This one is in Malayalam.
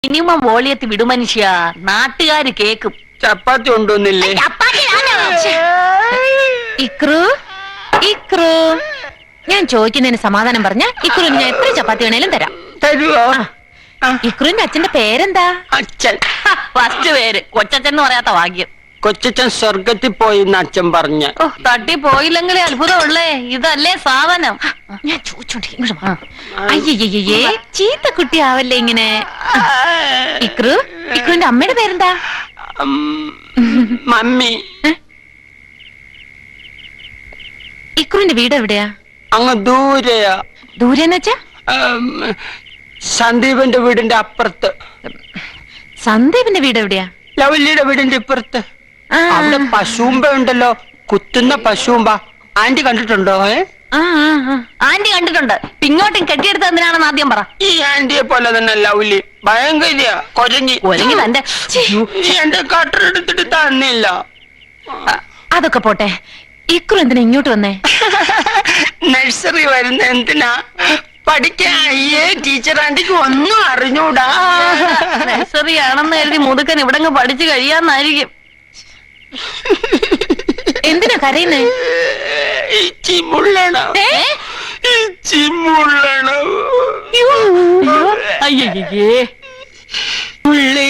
മിനിമം വോളിയത്തിൽ വിടു മനുഷ്യ, നാട്ടുകാര് കേക്കും. ചപ്പാത്തി ഉണ്ടോന്നില്ലേ? ഇക്രു ഇക്രു, ഞാൻ ചോദിക്കുന്നതിന് സമാധാനം പറഞ്ഞ ഇക്രുവിന് ഞാൻ എത്ര ചപ്പാത്തി വേണേലും തരാം. തരുവോ? ഇക്രുവിന്റെ അച്ഛന്റെ പേരെന്താ? അച്ഛൻ. ഫസ്റ്റ് പേര് കൊച്ചച്ഛൻ എന്ന് പറയാത്ത ഭാഗ്യം. കൊച്ചച്ഛൻ സ്വർഗത്തിൽ പോയി എന്ന് അച്ഛൻ പറഞ്ഞ. ഓ, തട്ടി പോയില്ലെങ്കിലേ അത്ഭുതമുള്ളേ. ഇതല്ലേ സാധനം. ഞാൻ ചോദിച്ചോണ്ടിരിക്കും. അയ്യയ്യേ, ചീത്ത കുട്ടിയാവല്ലേ ഇങ്ങനെ. ഇക്രുവിന്റെ അമ്മയുടെ പേരെന്താ? മമ്മി. ഇക്രുവിന്റെ വീട് എവിടെയാ? അങ്ങ് ദൂരെയാ. ദൂരെന്ന് വെച്ചാ? സന്ദീപിന്റെ വീടിന്റെ അപ്പുറത്ത്. സന്ദീപിന്റെ വീട് എവിടെയാ? ലവല്ലിയുടെ വീടിന്റെ ഇപ്പുറത്ത്. അവിടെ പശുമ്പ ഉണ്ടല്ലോ, കുത്തുന്ന പശുമ്പ. ആന്റി കണ്ടിട്ടുണ്ടോ? ആന്റി കണ്ടിട്ടുണ്ട്. ഇങ്ങോട്ടും കെട്ടിയെടുത്ത് എന്തിനാണെന്ന് ആദ്യം പറ. ഈ ആന്റിയെ പോലെ തന്നെ ലവ്ലി, ഭയങ്കര കൊരങ്ങി. തന്റെ എന്റെ കട്ടർ എടുത്തിട്ട് തന്നില്ല. അതൊക്കെ പോട്ടെ, ഇക്രു എന്തിനാ ഇങ്ങോട്ട് വന്നേ? നഴ്സറി വരുന്ന എന്തിനാ? പഠിക്കാൻ. അയ്യേ, ടീച്ചർ ആന്റിക്ക് ഒന്നും അറിഞ്ഞൂടാ. നഴ്സറി ആണെന്ന് എഴുതി മുതുക്കൻ ഇവിടങ്ങ് പഠിച്ചു കഴിയാന്നായിരിക്കും. എന്തിനാ കരയുന്നേ? അയ്യേ, പുള്ളി